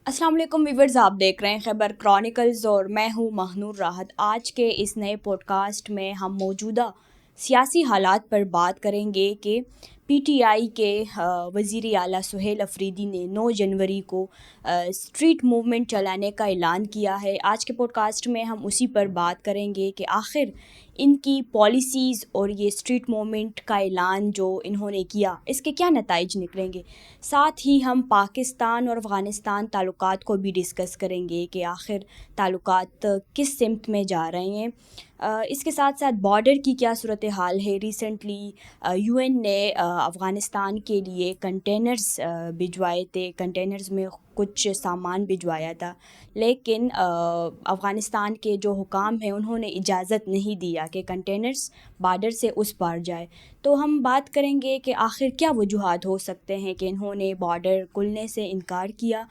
السلام علیکم ویورز، آپ دیکھ رہے ہیں خیبر کرونیکلز اور میں ہوں مہنور راحت۔ آج کے اس نئے پوڈ کاسٹ میں ہم موجودہ سیاسی حالات پر بات کریں گے کہ پی ٹی آئی کے وزیر اعلیٰ سہیل افریدی نے 9 جنوری کو اسٹریٹ موومنٹ چلانے کا اعلان کیا ہے۔ آج کے پوڈ کاسٹ میں ہم اسی پر بات کریں گے کہ آخر ان کی پالیسیز اور یہ اسٹریٹ موومنٹ کا اعلان جو انہوں نے کیا اس کے کیا نتائج نکلیں گے۔ ساتھ ہی ہم پاکستان اور افغانستان تعلقات کو بھی ڈسکس کریں گے کہ آخر تعلقات کس سمت میں جا رہے ہیں۔ اس کے ساتھ ساتھ بارڈر کی کیا صورتحال ہے۔ ریسنٹلی یو این نے افغانستان کے لیے کنٹینرز بھجوائے تھے، کنٹینرز میں کچھ سامان بھجوایا تھا، لیکن افغانستان کے جو حکام ہیں انہوں نے اجازت نہیں دیا کہ کنٹینرز بارڈر سے اس پار جائے۔ تو ہم بات کریں گے کہ آخر کیا وجوہات ہو سکتے ہیں کہ انہوں نے بارڈر کھلنے سے انکار کیا۔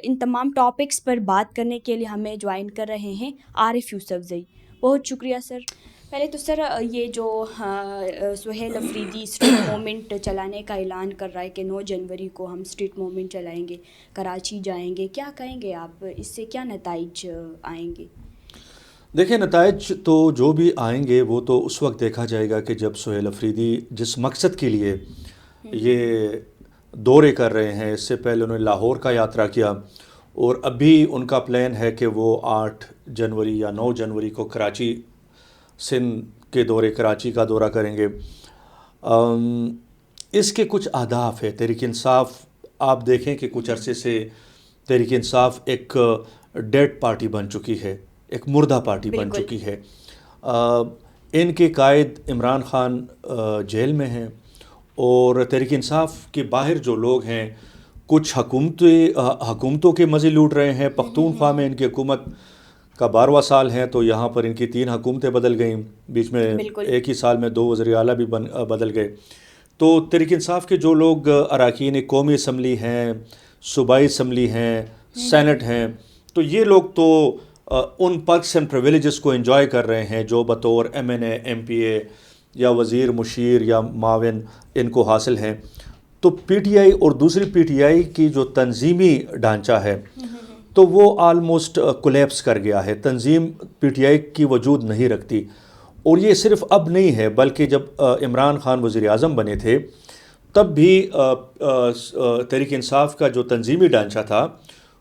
ان تمام ٹاپکس پر بات کرنے کے لیے ہمیں جوائن کر رہے ہیں عارف یوسفزئی۔ بہت شکریہ سر۔ پہلے تو سر یہ جو سہیل افریدی اسٹریٹ موومنٹ چلانے کا اعلان کر رہا ہے کہ 9 جنوری کو ہم اسٹریٹ موومنٹ چلائیں گے، کراچی جائیں گے، کیا کہیں گے آپ؟ اس سے کیا نتائج آئیں گے؟ دیکھیں، نتائج تو جو بھی آئیں گے وہ تو اس وقت دیکھا جائے گا کہ جب سہیل افریدی جس مقصد کے لیے یہ دورے کر رہے ہیں، اس سے پہلے انہوں نے لاہور کا یاترا کیا اور ابھی ان کا پلان ہے کہ وہ 8 جنوری یا 9 جنوری کو کراچی سندھ کے دورے کراچی کا دورہ کریں گے۔ اس کے کچھ اہداف ہے۔ تحریک انصاف، آپ دیکھیں کہ کچھ عرصے سے تحریک انصاف ایک ڈیڈ پارٹی بن چکی ہے، ایک مردہ پارٹی بن چکی ہے۔ ان کے قائد عمران خان جیل میں ہیں اور تحریک انصاف کے باہر جو لوگ ہیں کچھ حکومتوں کے مزے لوٹ رہے ہیں۔ پختونخوا میں ان کی حکومت کا 12واں سال ہے تو یہاں پر ان کی 3 حکومتیں بدل گئیں، بیچ میں ایک ہی سال میں 2 وزیر اعلیٰ بھی بدل گئے۔ تو تحریک انصاف کے جو لوگ اراکین قومی اسمبلی ہیں، صوبائی اسمبلی ہیں، سینٹ ہیں، تو یہ لوگ تو ان پرکس اینڈ پریویلیجز کو انجوائے کر رہے ہیں جو بطور ایم این اے، ایم پی اے یا وزیر مشیر یا معاون ان کو حاصل ہیں۔ تو پی ٹی آئی اور دوسری پی ٹی آئی کی جو تنظیمی ڈھانچہ ہے تو وہ آلموسٹ کولیپس کر گیا ہے۔ تنظیم پی ٹی آئی کی وجود نہیں رکھتی، اور یہ صرف اب نہیں ہے بلکہ جب عمران خان وزیر اعظم بنے تھے تب بھی تحریک انصاف کا جو تنظیمی ڈھانچہ تھا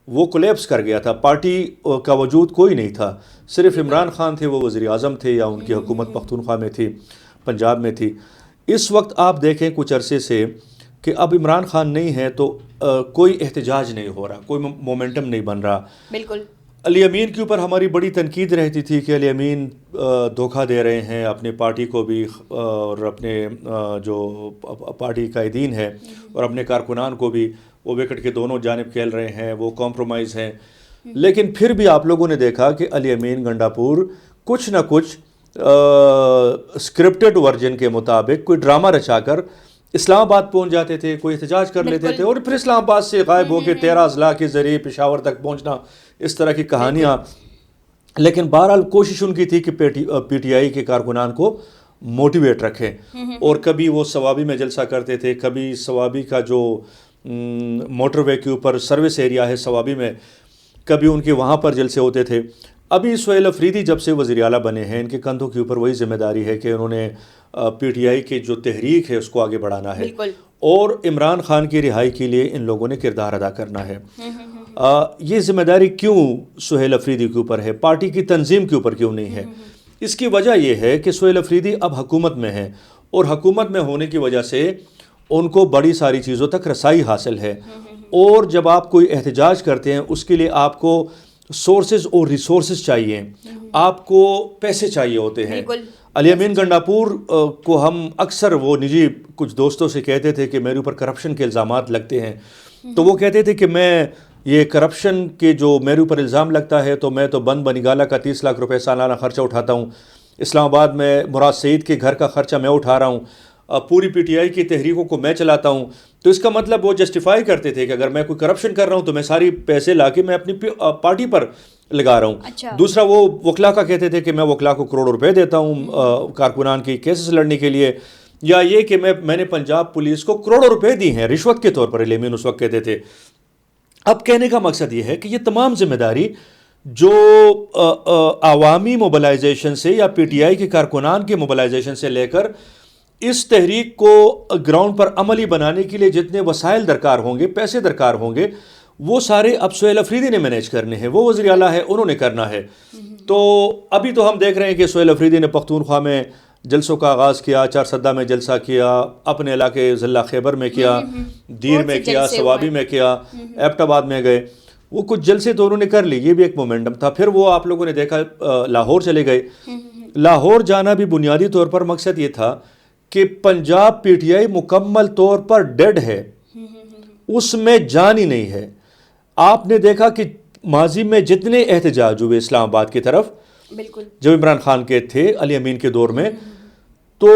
وہ کولیپس کر گیا تھا۔ پارٹی کا وجود کوئی نہیں تھا، صرف عمران خان تھے، وہ وزیر اعظم تھے یا ان کی حکومت پختونخوا میں تھی، پنجاب میں تھی۔ اس وقت آپ دیکھیں کچھ عرصے سے کہ اب عمران خان نہیں ہے تو کوئی احتجاج نہیں ہو رہا، کوئی مومنٹم نہیں بن رہا۔ بالکل۔ علی امین کے اوپر ہماری بڑی تنقید رہتی تھی کہ علی امین دھوکہ دے رہے ہیں اپنی پارٹی کو بھی اور اپنے جو پارٹی قائدین ہیں اور اپنے کارکنان کو بھی، وہ وکٹ کے دونوں جانب کھیل رہے ہیں، وہ کمپرومائز ہیں۔ لیکن پھر بھی آپ لوگوں نے دیکھا کہ علی امین گنڈاپور کچھ نہ کچھ اسکرپٹڈ ورژن کے مطابق کوئی ڈرامہ رچا کر اسلام آباد پہنچ جاتے تھے، کوئی احتجاج کر لیتے تھے اور پھر اسلام آباد سے غائب ہو کے 13 اضلاع کے ذریعے پشاور تک پہنچنا، اس طرح کی کہانیاں۔ لیکن بہرحال کوشش ان کی تھی کہ پی ٹی آئی کے کارکنان کو موٹیویٹ رکھیں، اور کبھی وہ ثوابی میں جلسہ کرتے تھے، کبھی ثوابی کا جو موٹر وے کے اوپر سروس ایریا ہے ثوابی میں، کبھی ان کے وہاں پر جلسے ہوتے تھے۔ ابھی سہیل افریدی جب سے وزیر اعلیٰ بنے ہیں ان کے کندھوں کے اوپر وہی ذمہ داری ہے کہ انہوں نے پی ٹی آئی کی جو تحریک ہے اس کو آگے بڑھانا ہے، اور عمران خان کی رہائی کے لیے ان لوگوں نے کردار ادا کرنا ہے۔ یہ ذمہ داری کیوں سہیل افریدی کے اوپر ہے، پارٹی کی تنظیم کے اوپر کیوں نہیں ہے؟ اس کی وجہ یہ ہے کہ سہیل افریدی اب حکومت میں ہیں، اور حکومت میں ہونے کی وجہ سے ان کو بڑی ساری چیزوں تک رسائی حاصل ہے، اور جب آپ کوئی احتجاج کرتے ہیں اس کے لیے آپ کو سورسز اور ریسورسز چاہیے، آپ کو پیسے چاہیے ہوتے ہیں۔ علی امین گنڈاپور کو ہم اکثر وہ نجی کچھ دوستوں سے کہتے تھے کہ میرے اوپر کرپشن کے الزامات لگتے ہیں، تو وہ کہتے تھے کہ میں یہ کرپشن کے جو میرے اوپر الزام لگتا ہے تو میں تو بند بنگالہ کا 30 لاکھ روپے سالانہ خرچہ اٹھاتا ہوں، اسلام آباد میں مراد سعید کے گھر کا خرچہ میں اٹھا رہا ہوں، پوری پی ٹی آئی کی تحریکوں کو میں چلاتا ہوں۔ تو اس کا مطلب وہ جسٹیفائی کرتے تھے کہ اگر میں کوئی کرپشن کر رہا ہوں تو میں ساری پیسے لا کے میں اپنی پارٹی پر لگا رہا ہوں۔ دوسرا وہ وکلا کا کہتے تھے کہ میں وکلا کو کروڑ روپے دیتا ہوں کارکنان کی کیسز لڑنے کے لیے، یا یہ کہ میں نے پنجاب پولیس کو کروڑوں روپے دی ہیں رشوت کے طور پر، علی امین اس وقت کہتے تھے۔ اب کہنے کا مقصد یہ ہے کہ یہ تمام ذمہ داری جو عوامی موبلائزیشن سے یا پی ٹی آئی کے کارکنان کے موبلائزیشن سے لے کر اس تحریک کو گراؤنڈ پر عملی بنانے کے لیے جتنے وسائل درکار ہوں گے، پیسے درکار ہوں گے، وہ سارے اب سہیل افریدی نے مینیج کرنے ہیں، وہ وزیر اعلیٰ ہے، انہوں نے کرنا ہے۔ تو ابھی تو ہم دیکھ رہے ہیں کہ سہیل افریدی نے پختونخوا میں جلسوں کا آغاز کیا، چارسدہ میں جلسہ کیا، اپنے علاقے ضلع خیبر میں کیا، دیر میں کیا، سوابی میں کیا، ایبٹ آباد میں گئے، وہ کچھ جلسے تو انہوں نے کر لی، یہ بھی ایک مومنٹم تھا۔ پھر وہ آپ لوگوں نے دیکھا لاہور چلے گئے۔ لاہور جانا بھی بنیادی طور پر مقصد یہ تھا کہ پنجاب پی ٹی آئی مکمل طور پر ڈیڈ ہے، اس میں جان ہی نہیں ہے۔ آپ نے دیکھا کہ ماضی میں جتنے احتجاج ہوئے اسلام آباد کی طرف، جب عمران خان کے تھے، علی امین کے دور میں، تو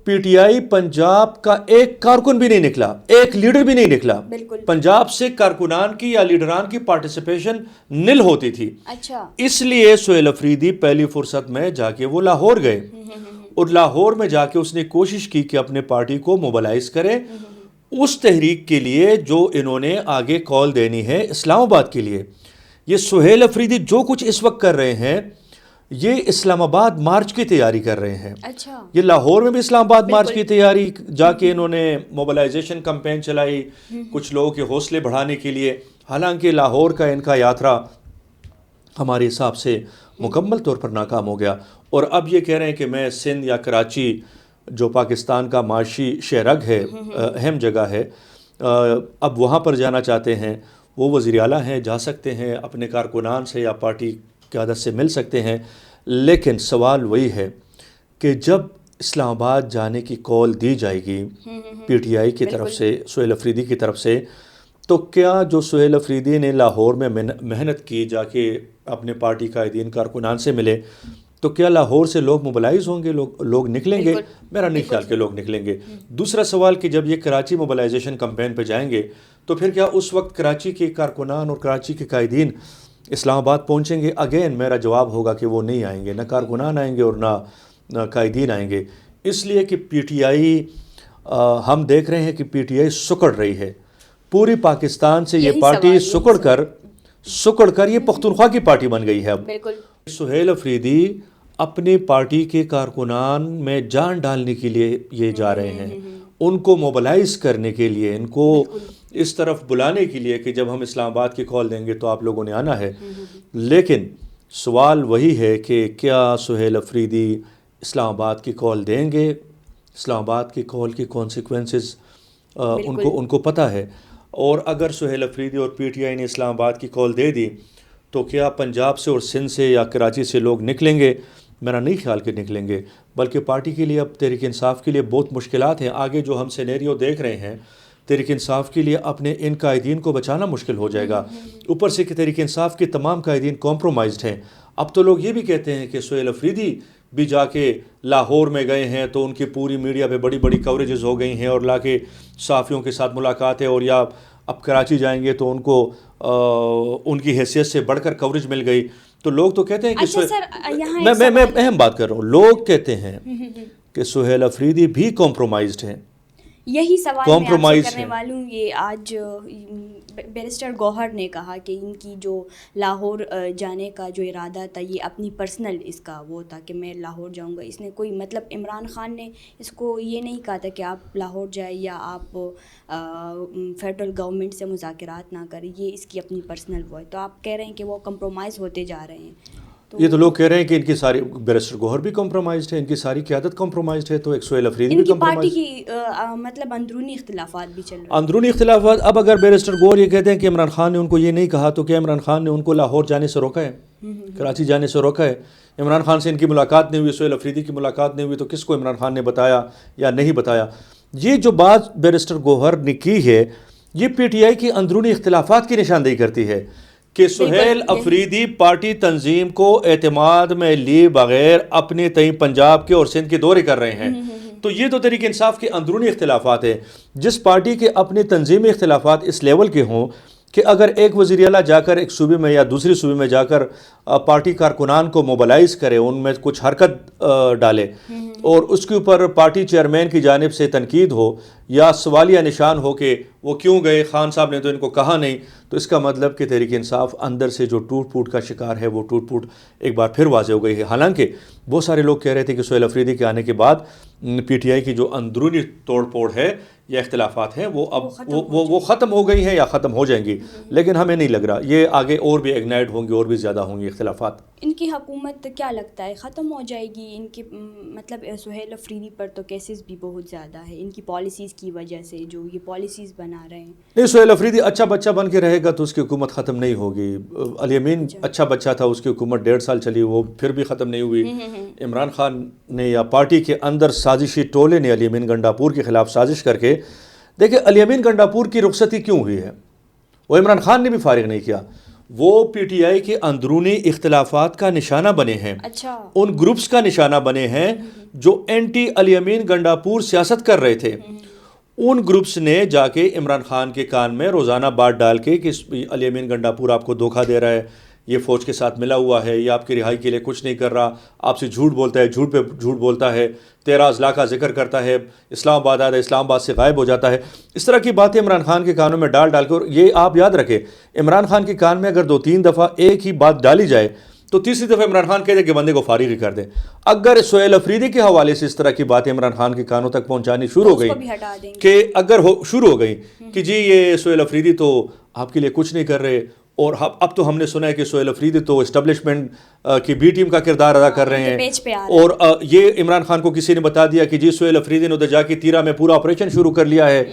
پی ٹی آئی پنجاب کا ایک کارکن بھی نہیں نکلا، ایک لیڈر بھی نہیں نکلا۔ پنجاب سے کارکنان کی یا لیڈران کی پارٹیسپیشن نل ہوتی تھی۔ اس لیے سہیل افریدی پہلی فرصت میں جا کے وہ لاہور گئے، اور لاہور میں جا کے اس نے کوشش کی کہ اپنے پارٹی کو موبلائز کرے اس تحریک کے لیے جو انہوں نے آگے کال دینی ہے اسلام آباد کے لیے۔ یہ سہیل افریدی جو کچھ اس وقت کر رہے ہیں، یہ اسلام آباد مارچ کی تیاری کر رہے ہیں۔ یہ لاہور میں بھی اسلام آباد مارچ کی تیاری، جا کے انہوں نے موبلائزیشن کمپین چلائی کچھ لوگوں کے حوصلے بڑھانے کے لیے۔ حالانکہ لاہور کا ان کا یاترا ہمارے حساب سے مکمل طور پر ناکام ہو گیا، اور اب یہ کہہ رہے ہیں کہ میں سندھ یا کراچی جو پاکستان کا معاشی شہرگ ہے، اہم جگہ ہے، اب وہاں پر جانا چاہتے ہیں۔ وہ وزیر اعلیٰ ہیں، جا سکتے ہیں، اپنے کارکنان سے یا پارٹی قیادت سے مل سکتے ہیں، لیکن سوال وہی ہے کہ جب اسلام آباد جانے کی کال دی جائے گی پی ٹی آئی کی طرف سے، سہیل افریدی کی طرف سے، تو کیا جو سہیل افریدی نے لاہور میں محنت کی، جا کے اپنے پارٹی قائدین کارکنان سے ملے، تو کیا لاہور سے لوگ موبلائز ہوں گے، لوگ نکلیں گے؟ میرا نہیں خیال کہ لوگ نکلیں گے۔ دوسرا سوال کہ جب یہ کراچی موبلائزیشن کمپین پہ جائیں گے تو پھر کیا اس وقت کراچی کے کارکنان اور کراچی کے قائدین اسلام آباد پہنچیں گے؟ اگین میرا جواب ہوگا کہ وہ نہیں آئیں گے، نہ کارکنان آئیں گے اور نہ قائدین آئیں گے، اس لیے کہ پی ٹی آئی، ہم دیکھ رہے ہیں کہ پی ٹی آئی سکڑ رہی ہے پوری پاکستان سے۔ یہ پارٹی سکڑ کر یہ پختونخوا کی پارٹی بن گئی ہے اب۔ سہیل افریدی اپنی پارٹی کے کارکنان میں جان ڈالنے کے لیے یہ جا رہے ہیں، ان کو موبلائز کرنے کے لیے، ان کو اس طرف بلانے کے لیے کہ جب ہم اسلام آباد کی کال دیں گے تو آپ لوگوں نے آنا ہے۔ لیکن سوال وہی ہے کہ کیا سہیل افریدی اسلام آباد کی کال دیں گے؟ اسلام آباد کی کال کی کانسیکوینسز ان کو پتہ ہے، اور اگر سہیل افریدی اور پی ٹی آئی نے اسلام آباد کی کال دے دی تو کیا پنجاب سے اور سندھ سے یا کراچی سے لوگ نکلیں گے؟ میرا نہیں خیال کہ نکلیں گے، بلکہ پارٹی کے لیے اب تحریک انصاف کے لیے بہت مشکلات ہیں۔ آگے جو ہم سینیریو دیکھ رہے ہیں، تحریک انصاف کے لیے اپنے ان قائدین کو بچانا مشکل ہو جائے گا، اوپر سے کہ تحریک انصاف کے تمام قائدین کمپرومائزڈ ہیں۔ اب تو لوگ یہ بھی کہتے ہیں کہ سہیل افریدی بھی جا کے لاہور میں گئے ہیں تو ان کی پوری میڈیا پہ بڑی بڑی کوریجز ہو گئی ہیں، اور لا کے صحافیوں کے ساتھ ملاقات ہے، اور یا اب کراچی جائیں گے تو ان کو ان کی حیثیت سے بڑھ کر کوریج مل گئی۔ تو لوگ تو کہتے ہیں کہ میں اہم بات کر رہا ہوں، لوگ کہتے ہیں کہ سہیل افریدی بھی کمپرومائزڈ ہیں۔ یہی سوال میں آپ سے کرنے والی ہوں۔ یہ آج بیرسٹر گوہر نے کہا کہ ان کی جو لاہور جانے کا جو ارادہ تھا یہ اپنی پرسنل اس کا وہ تھا کہ میں لاہور جاؤں گا، اس نے کوئی مطلب عمران خان نے اس کو یہ نہیں کہا تھا کہ آپ لاہور جائیں یا آپ فیڈرل گورنمنٹ سے مذاکرات نہ کریں، یہ اس کی اپنی پرسنل وہ ہے۔ تو آپ کہہ رہے ہیں کہ وہ کمپرومائز ہوتے جا رہے ہیں۔ یہ تو لوگ کہہ رہے ہیں کہ ان کی ساری، بیرسٹر گوہر بھی کمپرومائزڈ ہے، ان کی ساری قیادت کمپرومائزڈ ہے، تو ایک سہیل افریدی بھی کمپرومائزڈ ہے۔ ان کی پارٹی کی مطلب اندرونی اختلافات بھی چل رہے ہیں، اندرونی اختلافات۔ اب اگر بیرسٹر گوہر یہ کہتے ہیں کہ عمران خان نے ان کو یہ نہیں کہا، تو کیا عمران خان نے ان کو لاہور جانے سے روکا ہے، کراچی جانے سے روکا ہے؟ عمران خان سے ان کی ملاقات نہیں ہوئی، سہیل افریدی کی ملاقات نہیں ہوئی، تو کس کو عمران خان نے بتایا یا نہیں بتایا؟ یہ جو بات بیرسٹر گوہر نے کی ہے، یہ پی ٹی آئی کی اندرونی اختلافات کی نشاندہی کرتی ہے کہ سہیل افریدی پارٹی تنظیم کو اعتماد میں لیے بغیر اپنے تئیں پنجاب کے اور سندھ کے دورے کر رہے ہیں۔ تو یہ تو تحریک انصاف کے اندرونی اختلافات ہیں۔ جس پارٹی کے اپنے تنظیمی اختلافات اس لیول کے ہوں، کہ اگر ایک وزیر اعلیٰ جا کر ایک صوبے میں یا دوسری صوبے میں جا کر پارٹی کارکنان کو موبلائز کرے، ان میں کچھ حرکت ڈالے اور اس کے اوپر پارٹی چیئرمین کی جانب سے تنقید ہو یا سوالیہ نشان ہو کہ وہ کیوں گئے، خان صاحب نے تو ان کو کہا نہیں، تو اس کا مطلب کہ تحریک انصاف اندر سے جو ٹوٹ پھوٹ کا شکار ہے وہ ٹوٹ پھوٹ ایک بار پھر واضح ہو گئی ہے۔ حالانکہ بہت سارے لوگ کہہ رہے تھے کہ سہیل آفریدی کے آنے کے بعد پی ٹی آئی کی جو اندرونی توڑ پھوڑ ہے یا اختلافات ہیں وہ اب وہ ختم ہو گئی ہیں یا ختم ہو جائیں گی، لیکن ہمیں نہیں لگ رہا، یہ آگے اور بھی اگنائٹ ہوں گی اور بھی زیادہ ہوں گی اختلافات۔ ان کی حکومت کیا لگتا ہے ختم ہو جائے گی؟ ان کی مطلب سہیل آفریدی پر تو کیسز بھی بہت زیادہ ہے ان کی پالیسیز کی وجہ سے، جو یہ پالیسیز بنا رہے ہیں۔ نہیں، سہیل آفریدی اچھا بچہ بن کے رہے گا تو اس کی حکومت ختم نہیں ہوگی۔ الیمین اچھا بچہ تھا، اس کی حکومت 1.5 سال چلی، وہ پھر بھی ختم نہیں ہوئی۔ عمران خان نے یا پارٹی کے اندر سازشی ٹولے نے الیمین گنڈاپور کے خلاف سازش کر کے، دیکھیں الیمین گنڈاپور کی رخصتی کیوں ہوئی ہے، وہ عمران خان نے بھی فارغ نہیں کیا، وہ پی ٹی آئی کے اندرونی اختلافات کا نشانہ بنے ہیں، ان گروپس کا نشانہ بنے ہیں جو اینٹی الیمین گنڈاپور سیاست کر رہے تھے۔ ان گروپس نے جا کے عمران خان کے کان میں روزانہ بات ڈال کے کہ الیمین گنڈاپور آپ کو دھوکہ دے رہا ہے، یہ فوج کے ساتھ ملا ہوا ہے، یہ آپ کی رہائی کے لیے کچھ نہیں کر رہا، آپ سے جھوٹ بولتا ہے، جھوٹ پہ جھوٹ بولتا ہے، 13 اضلاع کا ذکر کرتا ہے، اسلام آباد آتا ہے، اسلام آباد سے غائب ہو جاتا ہے، اس طرح کی باتیں عمران خان کے کانوں میں ڈال ڈال کے۔ اور یہ آپ یاد رکھیں، عمران خان کے کان میں اگر 2-3 دفعہ ایک ہی بات ڈالی جائے تو تیسری دفعہ عمران خان کہتے ہیں کہ بندے کو فارغ ہی کر دیں۔ اگر سہیل آفریدی کے حوالے سے اس طرح کی باتیں عمران خان کے کانوں تک پہنچانی شروع ہو گئی کہ اگر شروع ہو گئی کہ جی یہ سہیل آفریدی تو آپ کے لیے کچھ نہیں کر رہے، اور اب تو ہم نے سنا ہے کہ سہیل آفریدی تو اسٹیبلشمنٹ کی بی ٹیم کا کردار ادا کر رہے ہیں، اور یہ عمران خان کو کسی نے بتا دیا کہ جی سہیل آفریدی نے ادھر جا کے تیرا میں پورا آپریشن شروع کر لیا ہے،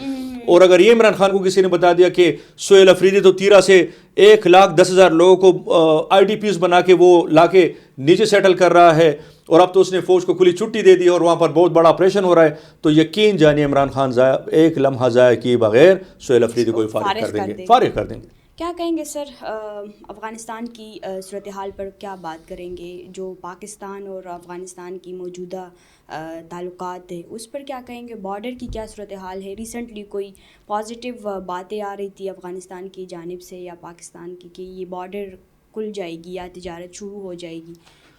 اور اگر یہ عمران خان کو کسی نے بتا دیا کہ سہیل آفریدی تو تیرا سے 1,10,000 لوگوں کو آئی ڈی پیز بنا کے وہ لا کے نیچے سیٹل کر رہا ہے، اور اب تو اس نے فوج کو کھلی چھٹی دے دی اور وہاں پر بہت بڑا آپریشن ہو رہا ہے، تو یقین جانیے عمران خان ایک لمحہ ضائع کیے بغیر سہیل آفریدی کو فارغ کر دیں گے۔ کیا کہیں گے سر افغانستان کی صورتحال پر کیا بات کریں گے؟ جو پاکستان اور افغانستان کی موجودہ تعلقات ہے اس پر کیا کہیں گے؟ بارڈر کی کیا صورتحال ہے؟ ریسنٹلی کوئی پازیٹیو باتیں آ رہی تھی افغانستان کی جانب سے یا پاکستان کی کہ یہ بارڈر کھل جائے گی یا تجارت شروع ہو جائے گی،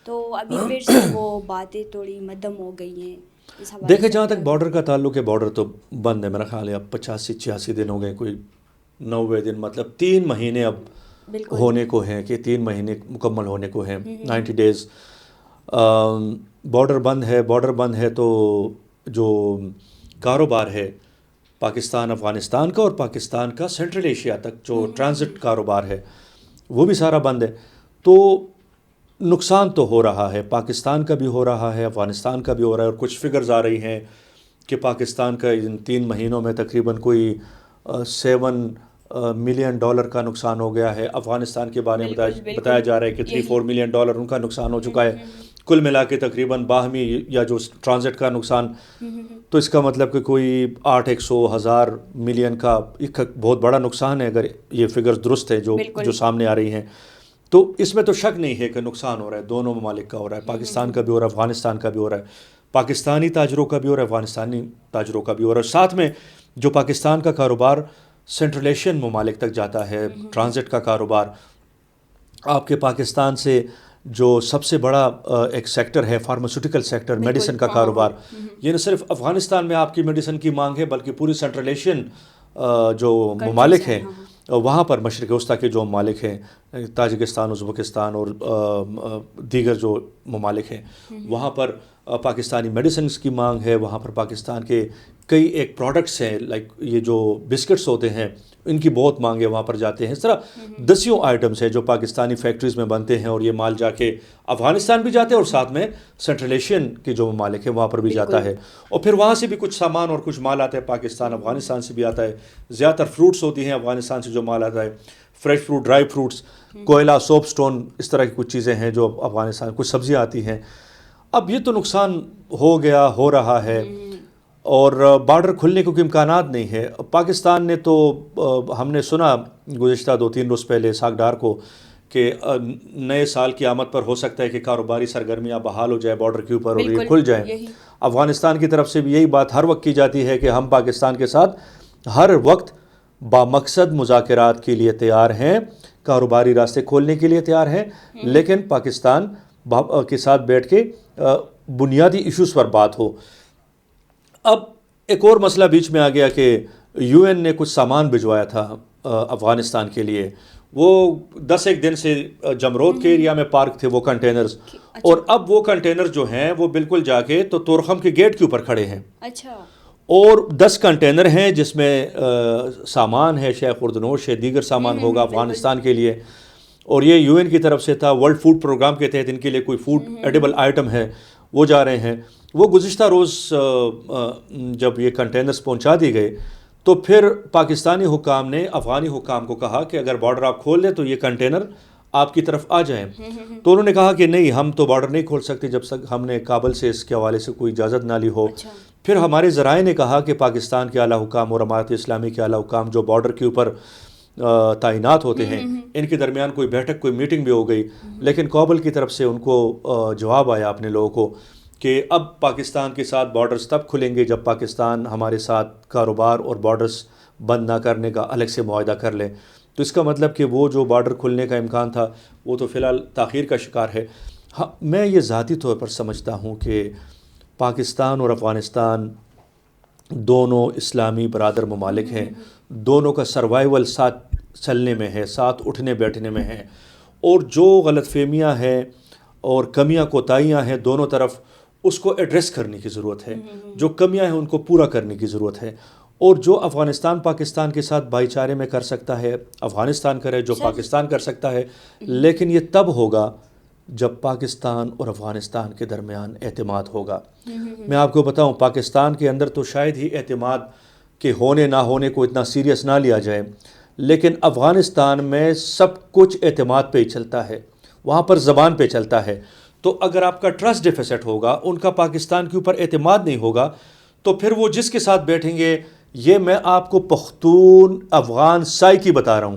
تو ابھی پھر سے وہ باتیں تھوڑی مدھم ہو گئی ہیں۔ دیکھیں جہاں تک بارڈر کا تعلق ہے، بارڈر تو بند ہے، میرا خیال ہے اب 85-86 دن ہو گئے، کوئی 90 دن، مطلب 3 مہینے اب ہونے کو ہیں، کہ 3 مہینے مکمل ہونے کو ہیں، 90 ڈیز بارڈر بند ہے تو جو کاروبار ہے پاکستان افغانستان کا اور پاکستان کا سینٹرل ایشیا تک جو ٹرانزٹ کاروبار ہے وہ بھی سارا بند ہے، تو نقصان تو ہو رہا ہے، پاکستان کا بھی ہو رہا ہے، افغانستان کا بھی ہو رہا ہے، اور کچھ فگرز آ رہی ہیں کہ پاکستان کا ان 3 مہینوں میں تقریباً کوئی $7 ملین کا نقصان ہو گیا ہے، افغانستان کے بارے میں بتایا جا رہا ہے کہ $3-4 ملین ان کا نقصان ہو چکا ہے، کل ملا کے تقریباً باہمی یا جو ٹرانزٹ کا نقصان، تو اس کا مطلب کہ کوئی 800,000 ملین کا ایک بہت بڑا نقصان ہے اگر یہ فگرز درست ہے جو سامنے آ رہی ہیں۔ تو اس میں تو شک نہیں ہے کہ نقصان ہو رہا ہے، دونوں ممالک کا ہو رہا ہے، پاکستان کا بھی ہو رہا ہے، افغانستان کا بھی ہو رہا ہے، پاکستانی تاجروں کا بھی ہو رہا ہے، افغانستانی تاجروں کا بھی ہو رہا ہے، ساتھ میں جو پاکستان کا کاروبار سینٹرل ایشین ممالک تک جاتا ہے، ٹرانزٹ کا کاروبار، آپ کے پاکستان سے جو سب سے بڑا ایک سیکٹر ہے فارماسیوٹیکل سیکٹر، میڈیسن کا کاروبار، یہ نہ صرف افغانستان میں آپ کی میڈیسن کی مانگ ہے بلکہ پوری سینٹرل ایشین جو ممالک ہیں وہاں پر، مشرق وسطیٰ کے جو ممالک ہیں، تاجکستان، ازبکستان اور دیگر جو ممالک ہیں، وہاں پر پاکستانی میڈیسنز کی مانگ ہے، وہاں پر پاکستان کے کئی ایک پروڈکٹس ہیں، لائک یہ جو بسکٹس ہوتے ہیں ان کی بہت مانگ ہے، وہاں پر جاتے ہیں، اس طرح دسیوں آئٹمس ہیں جو پاکستانی فیکٹریز میں بنتے ہیں، اور یہ مال جا کے افغانستان بھی جاتے ہیں اور ساتھ میں سینٹرل ایشین کے جو ممالک ہیں وہاں پر بھی جاتا ہے، اور پھر وہاں سے بھی کچھ سامان اور کچھ مال آتا ہے پاکستان، افغانستان سے بھی آتا ہے، زیادہ تر فروٹس ہوتی ہیں افغانستان سے جو مال آتا ہے، فریش فروٹ، ڈرائی فروٹس، کوئلہ، سوپ سٹون، اس طرح کی کچھ چیزیں ہیں جو افغانستان، کچھ سبزیاں آتی ہیں۔ اب یہ تو نقصان ہو رہا ہے، اور بارڈر کھلنے کے کوئی امکانات نہیں ہے۔ پاکستان نے تو ہم نے سنا گزشتہ 2-3 روز پہلے اسحاق ڈار کو کہ نئے سال کی آمد پر ہو سکتا ہے کہ کاروباری سرگرمیاں بحال ہو جائے بارڈر کے اوپر اور یہ کھل جائیں۔ افغانستان کی طرف سے بھی یہی بات ہر وقت کی جاتی ہے کہ ہم پاکستان کے ساتھ ہر وقت بامقصد مذاکرات کے لیے تیار ہیں، کاروباری راستے کھولنے کے لیے تیار ہیں، لیکن پاکستان کے ساتھ بیٹھ کے بنیادی ایشوز پر بات ہو۔ اب ایک اور مسئلہ بیچ میں آ گیا کہ یو این نے کچھ سامان بھجوایا تھا افغانستان کے لیے، وہ 10 دن سے جمرود کے ایریا میں پارک تھے وہ کنٹینرز، اور اب وہ کنٹینر جو ہیں وہ بالکل جا کے تو تورخم کے گیٹ کے اوپر کھڑے ہیں۔ اچھا، اور 10 کنٹینر ہیں جس میں سامان ہے، شہ خوردنوش ہے، دیگر سامان ہوگا افغانستان کے لیے، اور یہ یو این کی طرف سے تھا، ورلڈ فوڈ پروگرام کے تحت ان کے لیے کوئی فوڈ ایڈیبل آئٹم ہے وہ جا رہے ہیں۔ وہ گزشتہ روز جب یہ کنٹینرز پہنچا دی گئے تو پھر پاکستانی حکام نے افغانی حکام کو کہا کہ اگر بارڈر آپ کھول دیں تو یہ کنٹینر آپ کی طرف آ جائیں، تو انہوں نے کہا کہ نہیں، ہم تو بارڈر نہیں کھول سکتے جب تک ہم نے کابل سے اس کے حوالے سے کوئی اجازت نہ لی ہو۔ پھر ہمارے ذرائع نے کہا کہ پاکستان کے اعلیٰ حکام اور امارت اسلامی کے اعلیٰ حکام جو بارڈر کے اوپر تعینات ہوتے ہیں، ان کے درمیان کوئی بیٹھک، کوئی میٹنگ بھی ہو گئی، لیکن کابل کی طرف سے ان کو جواب آیا اپنے لوگوں کو کہ اب پاکستان کے ساتھ بارڈرز تب کھلیں گے جب پاکستان ہمارے ساتھ کاروبار اور بارڈرز بند نہ کرنے کا الگ سے معاہدہ کر لے۔ تو اس کا مطلب کہ وہ جو بارڈر کھلنے کا امکان تھا وہ تو فی الحال تاخیر کا شکار ہے۔ ہاں، میں یہ ذاتی طور پر سمجھتا ہوں کہ پاکستان اور افغانستان دونوں اسلامی برادر ممالک ہیں، دونوں کا سروائیول ساتھ چلنے میں ہے، ساتھ اٹھنے بیٹھنے میں ہے، اور جو غلط فہمیاں ہیں اور کمیاں کوتاہیاں ہیں دونوں طرف، اس کو ایڈریس کرنے کی ضرورت ہے، جو کمیاں ہیں ان کو پورا کرنے کی ضرورت ہے، اور جو افغانستان پاکستان کے ساتھ بھائی چارے میں کر سکتا ہے افغانستان کرے، جو پاکستان کر سکتا ہے، لیکن یہ تب ہوگا جب پاکستان اور افغانستان کے درمیان اعتماد ہوگا۔ میں آپ کو بتاؤں، پاکستان کے اندر تو شاید ہی اعتماد کے ہونے نہ ہونے کو اتنا سیریس نہ لیا جائے، لیکن افغانستان میں سب کچھ اعتماد پہ ہی چلتا ہے، وہاں پر زبان پہ چلتا ہے۔ تو اگر آپ کا ٹرسٹ ڈیفیسٹ ہوگا، ان کا پاکستان کے اوپر اعتماد نہیں ہوگا، تو پھر وہ جس کے ساتھ بیٹھیں گے، یہ میں آپ کو پختون افغان سائی کی بتا رہا ہوں،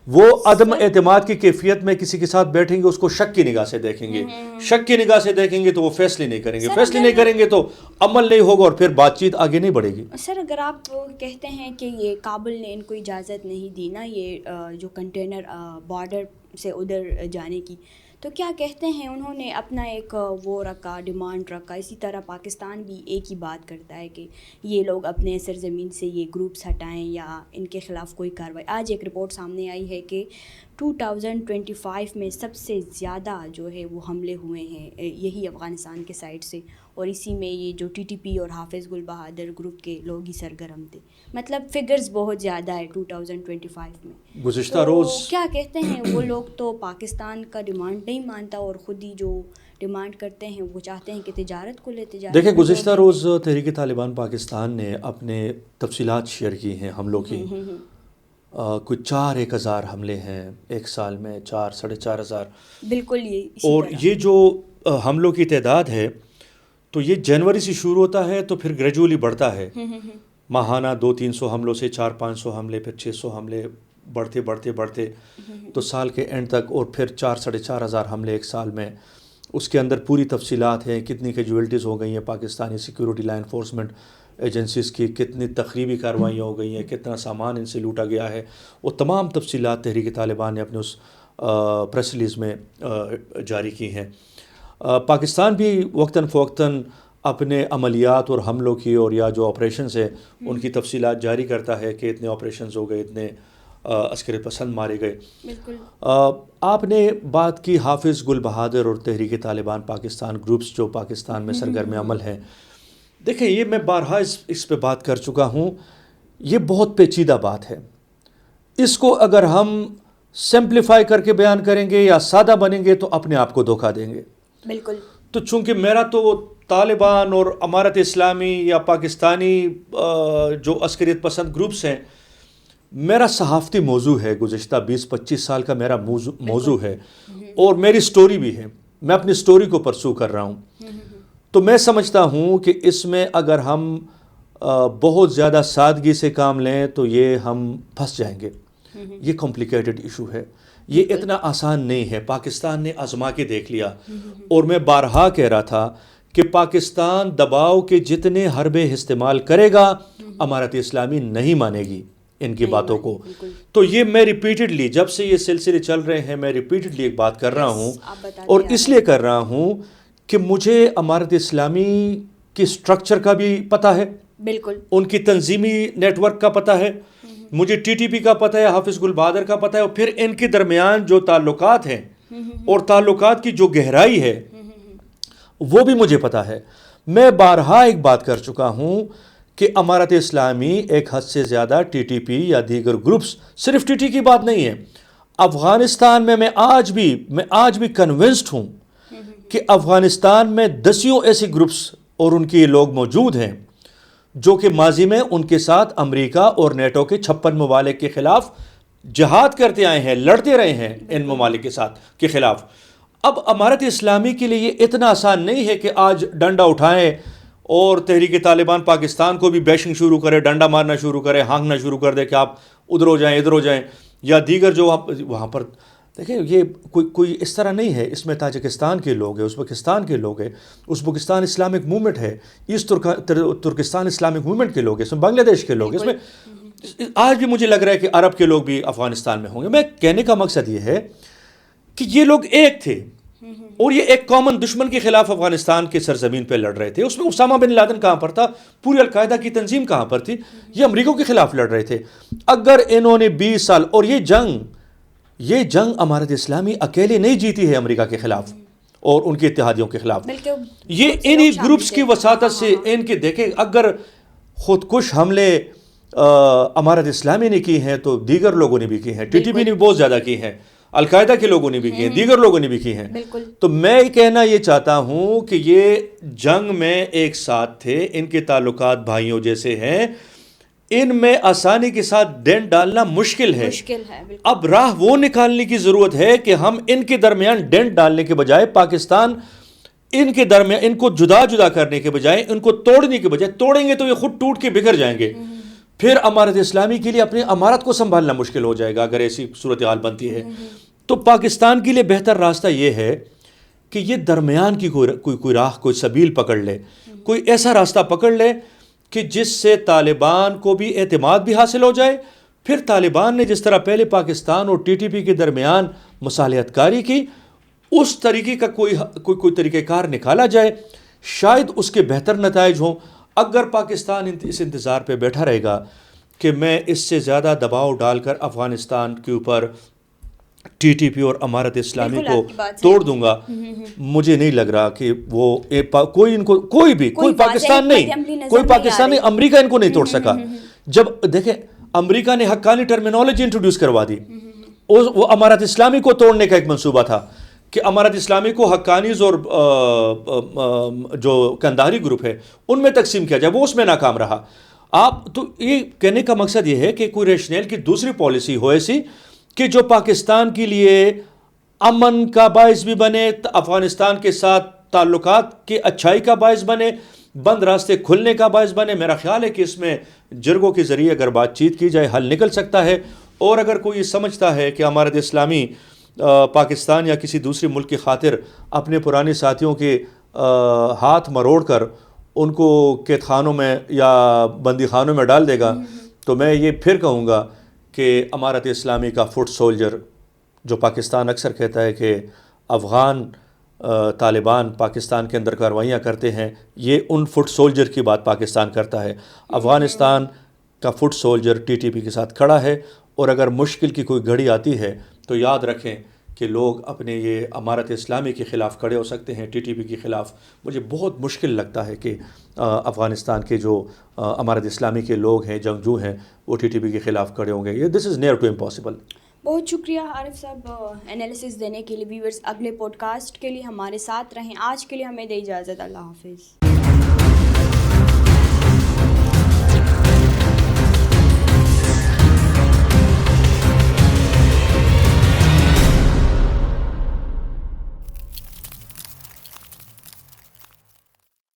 وہ عدم اعتماد کی کیفیت میں کسی کے ساتھ بیٹھیں گے، اس کو شک کی نگاہ سے دیکھیں گے، شک کی نگاہ سے دیکھیں گے تو وہ فیصلے نہیں کریں گے، فیصلے نہیں کریں گے تو عمل نہیں ہوگا، اور پھر بات چیت آگے نہیں بڑھے گی۔ سر، اگر آپ کہتے ہیں کہ یہ کابل نے ان کو اجازت نہیں دی نا یہ جو کنٹینر بارڈر سے ادھر جانے کی، تو کیا کہتے ہیں انہوں نے اپنا ایک وہ رکھا، ڈیمانڈ رکھا، اسی طرح پاکستان بھی ایک ہی بات کرتا ہے کہ یہ لوگ اپنے سرزمین سے یہ گروپس ہٹائیں یا ان کے خلاف کوئی کارروائی۔ آج ایک رپورٹ سامنے آئی ہے کہ 2025 میں سب سے زیادہ جو ہے وہ حملے ہوئے ہیں یہی افغانستان کے سائڈ سے، اور اسی میں یہ جو ٹی ٹی پی اور حافظ گل بہادر گروپ کے لوگ ہی سرگرم تھے، مطلب فگرز بہت زیادہ ہے 2025 میں۔ گزشتہ روز کیا کہتے ہیں وہ لوگ تو پاکستان کا ڈیمانڈ نہیں مانتا، اور خود ہی جو ڈیمانڈ کرتے ہیں وہ چاہتے ہیں کہ تجارت کو لے، تجارت۔ دیکھیں، گزشتہ روز تحریک طالبان پاکستان نے اپنے تفصیلات شیئر کی ہیں حملوں کی، کچھ 4,000 حملے ہیں ایک سال میں، 4,500 بالکل یہ، اور یہ جو حملوں کی تعداد ہے تو یہ جنوری سے شروع ہوتا ہے تو پھر گریجولی بڑھتا ہے، ماہانہ 200-300 حملوں سے 400-500 حملے، پھر 600 حملے، بڑھتے بڑھتے بڑھتے تو سال کے اینڈ تک، اور پھر 4,500 حملے ایک سال میں۔ اس کے اندر پوری تفصیلات ہیں، کتنی کیجویلٹیز ہو گئی ہیں Pakistani security law enforcement agencies کی، کتنی تخریبی کارروائیاں ہو گئی ہیں، کتنا سامان ان سے لوٹا گیا ہے، وہ تمام تفصیلات تحریک طالبان نے اپنے اس پریس ریلیز میں جاری کی ہیں۔ پاکستان بھی وقتاً فوقتاً اپنے عملیات اور حملوں کی اور یا جو آپریشنز ہیں ان کی تفصیلات جاری کرتا ہے کہ اتنے آپریشنز ہو گئے، اتنے عسکری پسند مارے گئے۔ بالکل آپ نے بات کی حافظ گل بہادر اور تحریک طالبان پاکستان گروپس جو پاکستان میں سرگرم عمل ہیں۔ دیکھیں، یہ میں بارہا اس پہ بات کر چکا ہوں، یہ بہت پیچیدہ بات ہے، اس کو اگر ہم سمپلیفائی کر کے بیان کریں گے یا سادہ بنیں گے تو اپنے آپ کو دھوکہ دیں گے۔ بالکل۔ تو چونکہ میرا تو طالبان اور امارت اسلامی یا پاکستانی جو عسکریت پسند گروپس ہیں، میرا صحافتی موضوع ہے، گزشتہ 20-25 سال کا میرا موضوع ہے، اور میری سٹوری بھی ہے، میں اپنی سٹوری کو پرسو کر رہا ہوں۔ تو میں سمجھتا ہوں کہ اس میں اگر ہم بہت زیادہ سادگی سے کام لیں تو یہ ہم پھنس جائیں گے۔ یہ کمپلیکیٹڈ ایشو ہے، یہ اتنا آسان نہیں ہے۔ پاکستان نے آزما کے دیکھ لیا، اور میں بارہا کہہ رہا تھا کہ پاکستان دباؤ کے جتنے حربے استعمال کرے گا امارت اسلامی نہیں مانے گی، ان کی باتوں کو. تو یہ میں ریپیٹڈلی جب سے یہ سلسلے چل رہے ہیں میں ریپیٹڈلی ایک بات کر رہا ہوں, اور اس لیے کر رہا ہوں کہ مجھے امارت اسلامی کی سٹرکچر کا بھی پتہ ہے, بالکل ان کی تنظیمی نیٹ ورک کا پتہ ہے, مجھے ٹی ٹی پی کا پتہ ہے, حافظ گل بہادر کا پتہ ہے, اور پھر ان کے درمیان جو تعلقات ہیں اور تعلقات کی جو گہرائی ہے وہ بھی مجھے پتہ ہے. میں بارہا ایک بات کر چکا ہوں کہ امارت اسلامی ایک حد سے زیادہ ٹی ٹی پی یا دیگر گروپس, صرف ٹی ٹی کی بات نہیں ہے, افغانستان میں آج بھی کنونسڈ ہوں کہ افغانستان میں دسیوں ایسے گروپس اور ان کے لوگ موجود ہیں جو کہ ماضی میں ان کے ساتھ امریکہ اور نیٹو کے 56 ممالک کے خلاف جہاد کرتے آئے ہیں, لڑتے رہے ہیں ان ممالک کے ساتھ کے خلاف. اب امارت اسلامی کے لیے یہ اتنا آسان نہیں ہے کہ آج ڈنڈا اٹھائیں اور تحریک طالبان پاکستان کو بھی بیشنگ شروع کرے, ڈنڈا مارنا شروع کرے, ہانکنا شروع کر دے کہ آپ ادھر ہو جائیں ادھر ہو جائیں, یا دیگر جو وہاں پر دیکھیں یہ کوئی اس طرح نہیں ہے. اس میں تاجکستان کے لوگ ہیں, ازبکستان کے لوگ ہیں, ازبکستان اسلامک موومنٹ ہے, ایسٹ ترکستان اسلامک موومنٹ کے لوگ ہیں, اس میں بنگلہ دیش کے لوگ ہیں, اس میں آج بھی مجھے لگ رہا ہے کہ عرب کے لوگ بھی افغانستان میں ہوں گے. میں کہنے کا مقصد یہ ہے کہ یہ لوگ ایک تھے اور یہ ایک کامن دشمن کے خلاف افغانستان کے سرزمین پہ لڑ رہے تھے. اس میں اسامہ بن لادن کہاں پر تھا, پوری القاعدہ کی تنظیم کہاں پر تھی, یہ امریکہ کے خلاف لڑ رہے تھے. اگر انہوں نے 20 سال, اور یہ جنگ امارت اسلامی اکیلے نہیں جیتی ہے امریکہ کے خلاف اور ان کے اتحادیوں کے خلاف, یہ انہی گروپس کی وساطت سے ان کے دیکھیں اگر خودکش حملے امارت اسلامی نے کی ہیں تو دیگر لوگوں نے بھی کی ہیں, ٹی ٹی پی نے بہت زیادہ کی ہیں, القاعدہ کے لوگوں نے بھی کی ہیں, دیگر لوگوں نے بھی کی ہیں. تو میں کہنا یہ چاہتا ہوں کہ یہ جنگ میں ایک ساتھ تھے, ان کے تعلقات بھائیوں جیسے ہیں, ان میں آسانی کے ساتھ ڈنڈ ڈالنا مشکل ہے. اب راہ وہ نکالنے کی ضرورت ہے کہ ہم ان کے درمیان ڈنڈ ڈالنے کے بجائے پاکستان ان کے درمیان ان کو جدا کرنے کے بجائے ان کو توڑنے کے بجائے, توڑیں گے تو یہ خود ٹوٹ کے بکھر جائیں گے, پھر امارت اسلامی کے لیے اپنی امارت کو سنبھالنا مشکل ہو جائے گا اگر ایسی صورتحال بنتی ہے. تو پاکستان کے لیے بہتر راستہ یہ ہے کہ یہ درمیان کی کوئی راہ, کوئی سبیل پکڑ لے, کوئی ایسا راستہ پکڑ لے کہ جس سے طالبان کو بھی اعتماد بھی حاصل ہو جائے. پھر طالبان نے جس طرح پہلے پاکستان اور ٹی ٹی پی کے درمیان مصالحت کاری کی, اس طریقے کا کوئی طریقہ کار نکالا جائے, شاید اس کے بہتر نتائج ہوں. اگر پاکستان اس انتظار پہ بیٹھا رہے گا کہ میں اس سے زیادہ دباؤ ڈال کر افغانستان کے اوپر ٹی ٹی پی اور امارت اسلامی کو توڑ دوں گا, مجھے نہیں لگ رہا کہ وہ کوئی پاکستان نہیں, امریکہ ان کو نہیں توڑ سکا. جب دیکھیں امریکہ نے حقانی ٹرمینالوجی انٹروڈیوس کروا دی, وہ امارت اسلامی کو توڑنے کا ایک منصوبہ تھا کہ امارت اسلامی کو حقانیز اور جو کندہاری گروپ ہے ان میں تقسیم کیا جائے, وہ اس میں ناکام رہا. آپ تو یہ کہنے کا مقصد یہ ہے کہ کوئی ریشنل کی دوسری پالیسی ہو ایسی کہ جو پاکستان کے لیے امن کا باعث بھی بنے, افغانستان کے ساتھ تعلقات کے اچھائی کا باعث بنے, بند راستے کھلنے کا باعث بنے. میرا خیال ہے کہ اس میں جرگوں کے ذریعے اگر بات چیت کی جائے حل نکل سکتا ہے. اور اگر کوئی سمجھتا ہے کہ امارت اسلامی پاکستان یا کسی دوسرے ملک کی خاطر اپنے پرانے ساتھیوں کے ہاتھ مروڑ کر ان کو قید خانوں میں یا بندی خانوں میں ڈال دے گا, تو میں یہ پھر کہوں گا کہ امارت اسلامی کا فٹ سولجر, جو پاکستان اکثر کہتا ہے کہ افغان طالبان پاکستان کے اندر کارروائیاں کرتے ہیں, یہ ان فٹ سولجر کی بات پاکستان کرتا ہے. افغانستان کا foot soldier T T P کے ساتھ کھڑا ہے, اور اگر مشکل کی کوئی گھڑی آتی ہے تو یاد رکھیں کہ لوگ اپنے یہ امارت اسلامی کے خلاف کھڑے ہو سکتے ہیں, ٹی ٹی پی کے خلاف. مجھے بہت مشکل لگتا ہے کہ افغانستان کے جو امارت اسلامی کے لوگ ہیں, جنگجو ہیں, وہ ٹی ٹی پی کے خلاف کھڑے ہوں گے. یہ دس از نیئر ٹو امپاسبل. بہت شکریہ عارف صاحب انالیسس دینے کے لیے. ویورز اگلے پوڈ کاسٹ کے لیے ہمارے ساتھ رہیں. آج کے لیے ہمیں دے اجازت. اللہ حافظ.